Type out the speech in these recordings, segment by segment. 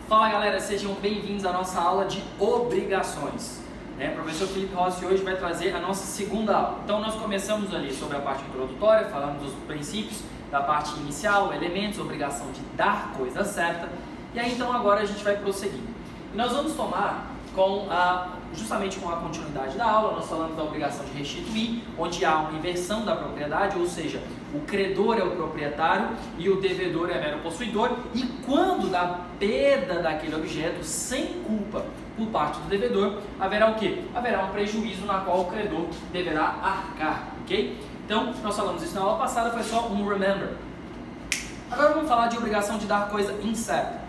Fala galera, sejam bem-vindos à nossa aula de obrigações. O professor Felipe Rossi hoje vai trazer a nossa segunda aula. Então nós começamos ali sobre a parte introdutória, falando dos princípios da parte inicial, elementos, obrigação de dar coisa certa. E aí então agora a gente vai prosseguir. E nós vamos tomar justamente com a continuidade da aula, nós falamos da obrigação de restituir, onde há uma inversão da propriedade, ou seja, o credor é o proprietário e o devedor é mero possuidor, e quando da perda daquele objeto sem culpa por parte do devedor, haverá o quê? Haverá um prejuízo na qual o credor deverá arcar, ok? Então, nós falamos isso na aula passada, foi só um remember. Agora vamos falar de obrigação de dar coisa incerta.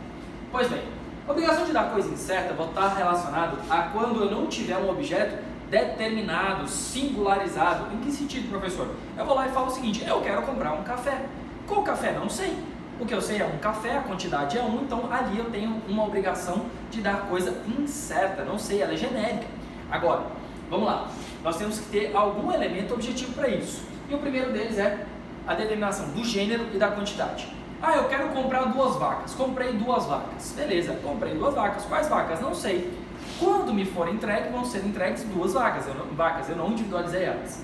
Pois bem, a obrigação de dar coisa incerta vai estar relacionado a quando eu não tiver um objeto determinado, singularizado. Em que sentido, professor? Eu vou lá e falo o seguinte: eu quero comprar um café. Qual café? Não sei. O que eu sei é um café, a quantidade é então ali eu tenho uma obrigação de dar coisa incerta. Não sei, ela é genérica. Agora, vamos lá. Nós temos que ter algum elemento objetivo para isso. E o primeiro deles é a determinação do gênero e da quantidade. Eu quero comprar 2 vacas. Comprei 2 vacas. Beleza, comprei 2 vacas. Quais vacas? Não sei. Quando me for entregue, vão ser entregues 2 vacas. Eu não individualizei elas.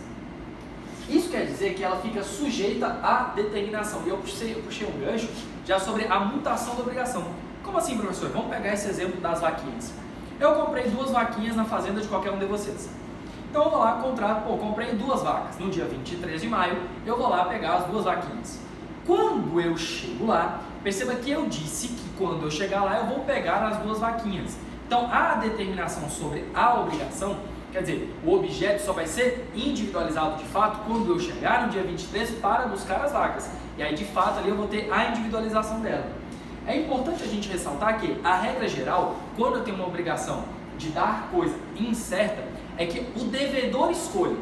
Isso quer dizer que ela fica sujeita à determinação. E eu puxei um gancho já sobre a mutação da obrigação. Como assim, professor? Vamos pegar esse exemplo das vaquinhas. Eu comprei 2 vaquinhas na fazenda de qualquer um de vocês. Então eu vou lá, comprei 2 vacas. No dia 23 de maio, eu vou lá pegar as 2 vaquinhas. Quando eu chego lá, perceba que eu disse que quando eu chegar lá, eu vou pegar as 2 vaquinhas. Então, a determinação sobre a obrigação, quer dizer, o objeto só vai ser individualizado de fato quando eu chegar no dia 23 para buscar as vacas. E aí, de fato, ali eu vou ter a individualização dela. É importante a gente ressaltar que a regra geral, quando eu tenho uma obrigação de dar coisa incerta, é que o devedor escolhe.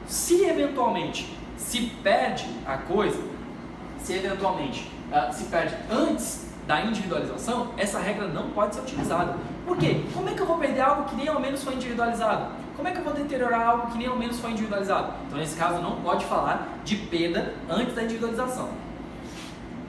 Se eventualmente se perde a coisa, se perde antes da individualização, essa regra não pode ser utilizada. Por quê? Como é que eu vou perder algo que nem ao menos foi individualizado? Como é que eu vou deteriorar algo que nem ao menos foi individualizado? Então, nesse caso, não pode falar de perda antes da individualização.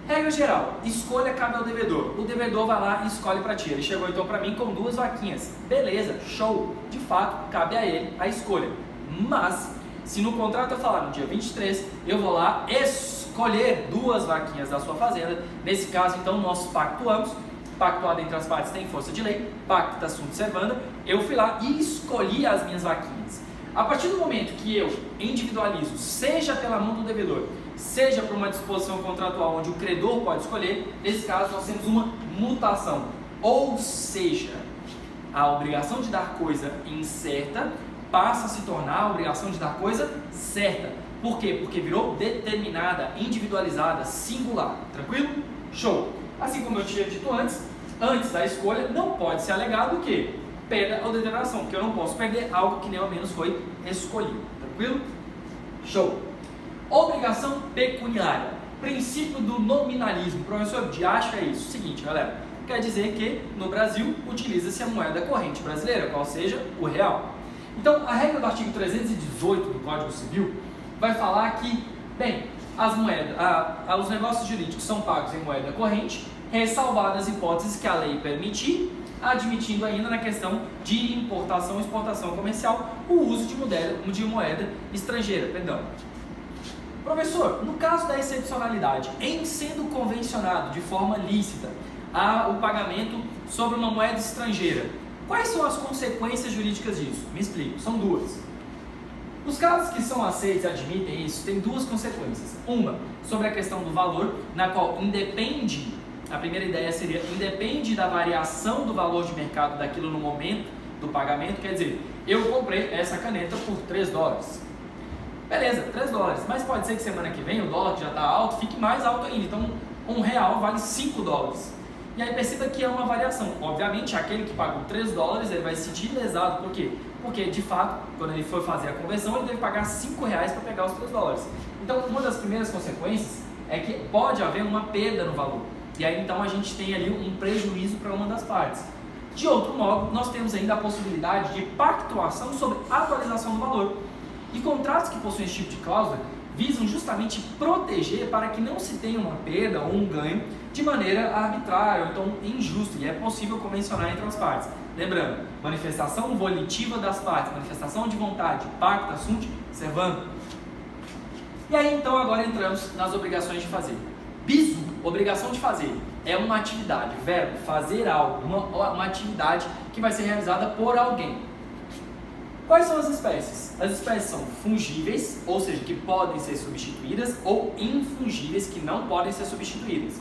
Regra geral, escolha cabe ao devedor. O devedor vai lá e escolhe para ti. Ele chegou então para mim com 2 vaquinhas. Beleza, show. De fato, cabe a ele a escolha. Mas, se no contrato eu falar no dia 23, eu vou lá escolher 2 vaquinhas da sua fazenda. Nesse caso, então, nós pactuamos. Pactuado entre as partes tem força de lei. Pacta sunt servanda. Eu fui lá e escolhi as minhas vaquinhas. A partir do momento que eu individualizo, seja pela mão do devedor, seja por uma disposição contratual onde o credor pode escolher, nesse caso nós temos uma mutação. Ou seja, a obrigação de dar coisa incerta passa a se tornar a obrigação de dar coisa certa. Por quê? Porque virou determinada, individualizada, singular. Tranquilo? Show! Assim como eu tinha dito antes da escolha, não pode ser alegado o quê? Perda ou deterioração, porque eu não posso perder algo que nem ao menos foi escolhido. Tranquilo? Show! Obrigação pecuniária. Princípio do nominalismo. Professor, de acho é isso. Seguinte, galera. Quer dizer que no Brasil utiliza-se a moeda corrente brasileira, qual seja o real. Então, a regra do artigo 318 do Código Civil vai falar que, bem, as moedas, os negócios jurídicos são pagos em moeda corrente, ressalvadas hipóteses que a lei permitir, admitindo ainda na questão de importação e exportação comercial o uso de moeda estrangeira. Professor, no caso da excepcionalidade, em sendo convencionado de forma lícita o pagamento sobre uma moeda estrangeira, quais são as consequências jurídicas disso? Me explico, são 2. Os casos que são aceitos e admitem isso, tem 2 consequências. Uma, sobre a questão do valor, na qual independe, a primeira ideia seria, independe da variação do valor de mercado daquilo no momento do pagamento. Quer dizer, eu comprei essa caneta por $3. Beleza, $3, mas pode ser que semana que vem o dólar que já está alto fique mais alto ainda, então R$1 vale $5. E aí perceba que é uma variação. Obviamente, aquele que pagou $3, ele vai se sentir lesado. Por quê? Porque, de fato, quando ele for fazer a conversão, ele deve pagar R$5 para pegar os $3. Então, uma das primeiras consequências é que pode haver uma perda no valor. E aí, então, a gente tem ali um prejuízo para uma das partes. De outro modo, nós temos ainda a possibilidade de pactuação sobre atualização do valor. E contratos que possuem esse tipo de cláusula visam justamente proteger para que não se tenha uma perda ou um ganho de maneira arbitrária ou então injusta, e é possível convencionar entre as partes. Lembrando, manifestação volitiva das partes, manifestação de vontade, pacta sunt servanda. E aí então agora entramos nas obrigações de fazer. Bisu, obrigação de fazer, é uma atividade, verbo, fazer algo, uma atividade que vai ser realizada por alguém. Quais são as espécies? As espécies são fungíveis, ou seja, que podem ser substituídas, ou infungíveis, que não podem ser substituídas.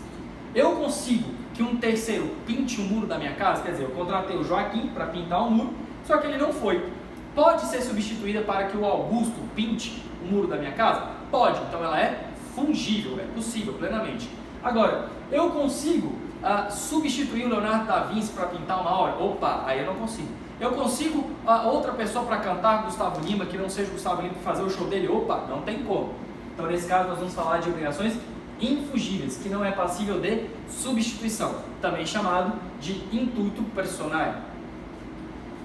Eu consigo que um terceiro pinte o muro da minha casa, quer dizer, eu contratei o Joaquim para pintar o muro, só que ele não foi. Pode ser substituída para que o Augusto pinte o muro da minha casa? Pode, então ela é fungível, é possível, plenamente. Agora, eu consigo substituir o Leonardo da Vinci para pintar uma hora? Opa, aí eu não consigo. Eu consigo outra pessoa para cantar Gustavo Lima, que não seja Gustavo Lima, para fazer o show dele? Opa, não tem como. Então, nesse caso, nós vamos falar de obrigações infungíveis, que não é passível de substituição, também chamado de intuito personal.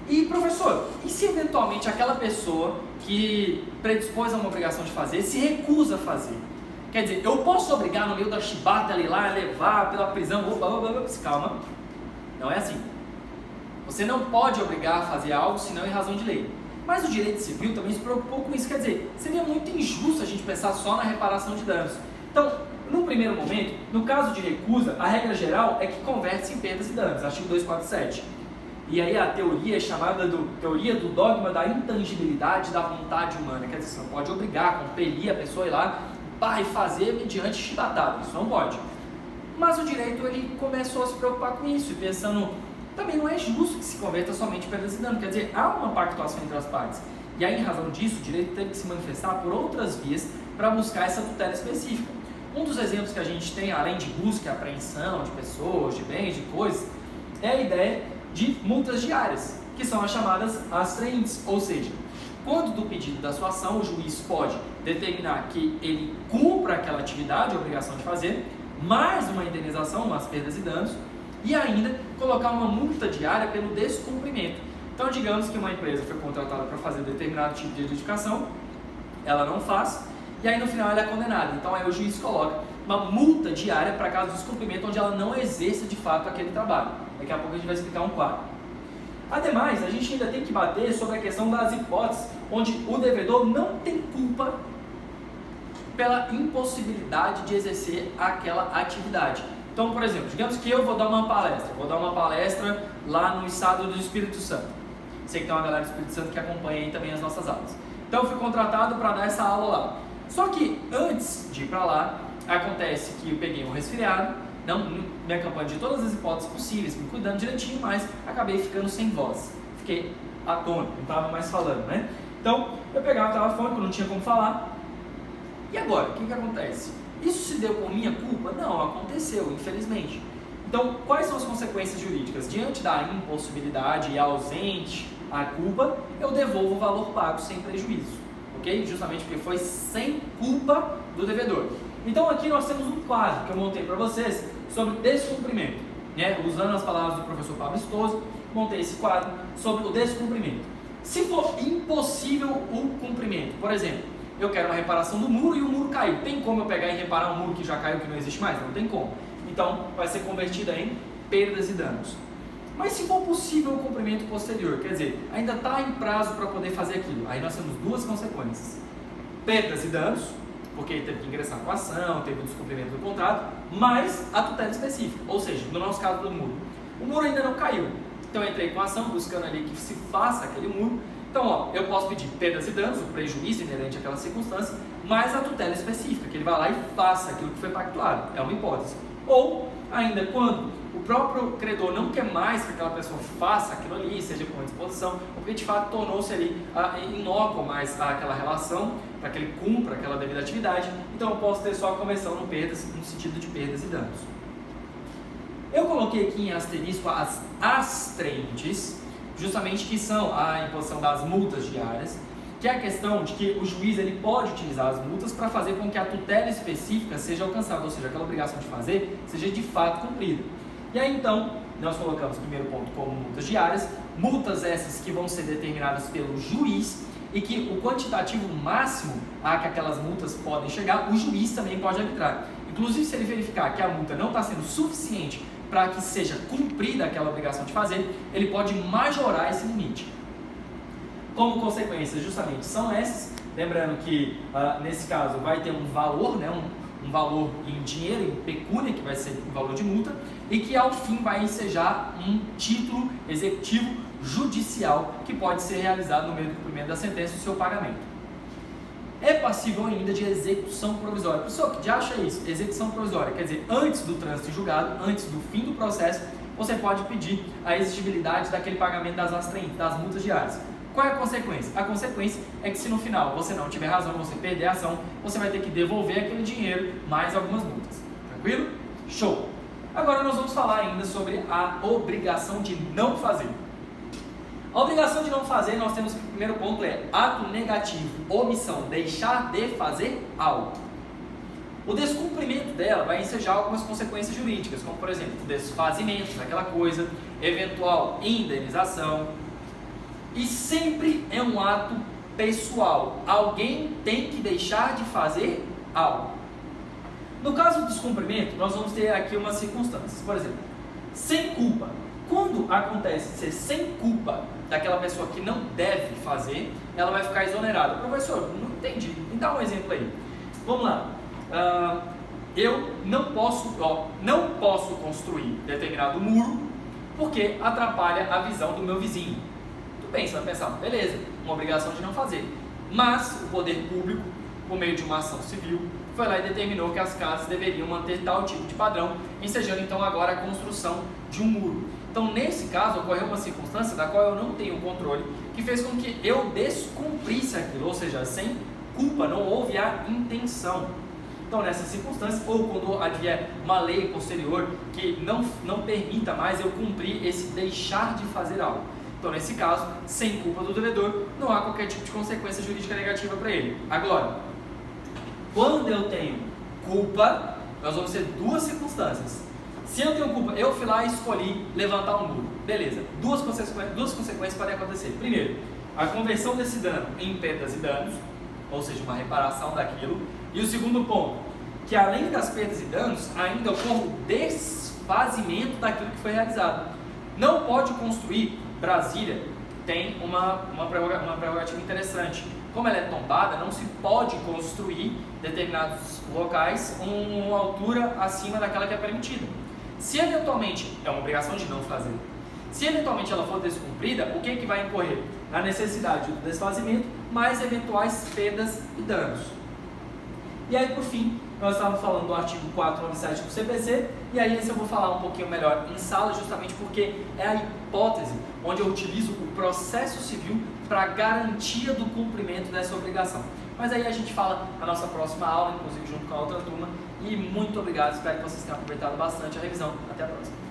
E professor, e se eventualmente aquela pessoa que predispôs a uma obrigação de fazer se recusa a fazer? Quer dizer, eu posso obrigar no meio da chibata ali lá, levar pela prisão, calma, não é assim. Você não pode obrigar a fazer algo senão em razão de lei. Mas o direito civil também se preocupou com isso, quer dizer, seria muito injusto a gente pensar só na reparação de danos. Então, no primeiro momento, no caso de recusa, a regra geral é que converte-se em perdas e danos, artigo 247. E aí a teoria é chamada teoria do dogma da intangibilidade da vontade humana, quer dizer, você não pode obrigar, compelir a pessoa a ir lá e fazer mediante chibatada, isso não pode. Mas o direito ele começou a se preocupar com isso, pensando, também não é justo que se converta somente em perdas e danos, quer dizer, há uma pactuação entre as partes. E aí, em razão disso, o direito teve que se manifestar por outras vias para buscar essa tutela específica. Um dos exemplos que a gente tem, além de busca e apreensão de pessoas, de bens, de coisas, é a ideia de multas diárias, que são as chamadas astraentes, ou seja, quando do pedido da sua ação, o juiz pode determinar que ele cumpra aquela atividade, a obrigação de fazer, mais uma indenização, umas perdas e danos, e ainda colocar uma multa diária pelo descumprimento. Então, digamos que uma empresa foi contratada para fazer determinado tipo de edificação, ela não faz, e aí no final ela é condenada. Então aí o juiz coloca uma multa diária para caso de descumprimento onde ela não exerça de fato aquele trabalho. Daqui a pouco a gente vai explicar um quadro. Ademais, a gente ainda tem que bater sobre a questão das hipóteses onde o devedor não tem culpa pela impossibilidade de exercer aquela atividade. Então, por exemplo, digamos que eu vou dar uma palestra lá no estado do Espírito Santo. Sei que tem uma galera do Espírito Santo que acompanha aí também as nossas aulas. Então, eu fui contratado para dar essa aula lá. Só que antes de ir para lá, acontece que eu peguei um resfriado, não me acompanho de todas as hipóteses possíveis, me cuidando direitinho, mas acabei ficando sem voz. Fiquei atônito, não estava mais falando, né? Então, eu pegava o telefone, que eu não tinha como falar. E agora, o que acontece? Isso se deu por minha culpa? Não, aconteceu, infelizmente. Então, quais são as consequências jurídicas? Diante da impossibilidade e ausente a culpa, eu devolvo o valor pago sem prejuízo, ok? Justamente porque foi sem culpa do devedor. Então, aqui nós temos um quadro que eu montei para vocês sobre descumprimento, né? Usando as palavras do professor Pablo Stoso, montei esse quadro sobre o descumprimento. Se for impossível o cumprimento, por exemplo, eu quero uma reparação do muro e o muro caiu. Tem como eu pegar e reparar um muro que já caiu, que não existe mais? Não tem como. Então, vai ser convertido em perdas e danos. Mas se for possível o cumprimento posterior, quer dizer, ainda está em prazo para poder fazer aquilo, aí nós temos duas consequências. Perdas e danos, porque teve que ingressar com a ação, teve o descumprimento do contrato, mais a tutela específica, ou seja, no nosso caso do muro. O muro ainda não caiu, então eu entrei com a ação buscando ali que se faça aquele muro. Então, ó, eu posso pedir perdas e danos, o prejuízo inerente àquela circunstância, mais a tutela específica, que ele vai lá e faça aquilo que foi pactuado, é uma hipótese. Ou, ainda quando o próprio credor não quer mais que aquela pessoa faça aquilo ali, seja com disposição, porque de fato tornou-se ali inócua mais aquela relação, para que ele cumpra aquela devida atividade, então eu posso ter só a conversão no sentido de perdas e danos. Eu coloquei aqui em asterisco as astraentes, justamente que são a imposição das multas diárias, que é a questão de que o juiz ele pode utilizar as multas para fazer com que a tutela específica seja alcançada, ou seja, aquela obrigação de fazer seja de fato cumprida. E aí então, nós colocamos o primeiro ponto como multas diárias, multas essas que vão ser determinadas pelo juiz, e que o quantitativo máximo a que aquelas multas podem chegar, o juiz também pode arbitrar. Inclusive, se ele verificar que a multa não está sendo suficiente para que seja cumprida aquela obrigação de fazer, ele pode majorar esse limite. Como consequência, justamente, são essas. Lembrando que, nesse caso, vai ter um valor, né, um valor em dinheiro, em pecúnia, que vai ser o valor de multa, e que, ao fim, vai ensejar um título executivo judicial que pode ser realizado no meio do cumprimento da sentença e o seu pagamento. É passível ainda de execução provisória. Pessoal, que já acha isso? Execução provisória, quer dizer, antes do trânsito em julgado, antes do fim do processo, você pode pedir a exigibilidade daquele pagamento das multas diárias. Qual é a consequência? A consequência é que se no final você não tiver razão, você perder a ação, você vai ter que devolver aquele dinheiro mais algumas multas. Tranquilo? Show! Agora nós vamos falar ainda sobre a obrigação de não fazer. A obrigação de não fazer, nós temos que o primeiro ponto é ato negativo, omissão, deixar de fazer algo. O descumprimento dela vai ensejar algumas consequências jurídicas, como por exemplo, o desfazimento daquela coisa, eventual indenização, e sempre é um ato pessoal. Alguém tem que deixar de fazer algo. No caso do descumprimento, nós vamos ter aqui umas circunstâncias. Por exemplo, sem culpa. Quando acontece ser sem culpa daquela pessoa que não deve fazer, ela vai ficar exonerada. Professor, não entendi. Me dá um exemplo aí. Vamos lá. Eu não posso construir determinado muro porque atrapalha a visão do meu vizinho. Tudo bem, você vai pensar, beleza, uma obrigação de não fazer. Mas o poder público, por meio de uma ação civil, foi lá e determinou que as casas deveriam manter tal tipo de padrão, ensejando então agora a construção de um muro. Então, nesse caso, ocorreu uma circunstância da qual eu não tenho controle, que fez com que eu descumprisse aquilo, ou seja, sem culpa, não houve a intenção. Então, nessa circunstância, ou quando advier uma lei posterior que não permita mais eu cumprir esse deixar de fazer algo. Então, nesse caso, sem culpa do devedor, não há qualquer tipo de consequência jurídica negativa para ele. Agora, quando eu tenho culpa, nós vamos ter duas circunstâncias. Se eu tenho culpa, eu fui lá e escolhi levantar um muro. Beleza, duas consequências podem acontecer. Primeiro, a conversão desse dano em perdas e danos, ou seja, uma reparação daquilo. E o segundo ponto, que além das perdas e danos, ainda ocorre o desfazimento daquilo que foi realizado. Não pode construir. Brasília tem uma prerrogativa interessante. Como ela é tombada, não se pode construir determinados locais uma altura acima daquela que é permitida. Se eventualmente, é uma obrigação de não fazer, se eventualmente ela for descumprida, o que vai incorrer? Na necessidade do desfazimento, mais eventuais perdas e danos. E aí, por fim, nós estávamos falando do artigo 497 do CPC, e aí esse eu vou falar um pouquinho melhor em sala, justamente porque é a hipótese onde eu utilizo o processo civil para garantia do cumprimento dessa obrigação. Mas aí a gente fala na nossa próxima aula, inclusive junto com a outra turma, e muito obrigado, espero que vocês tenham aproveitado bastante a revisão. Até a próxima.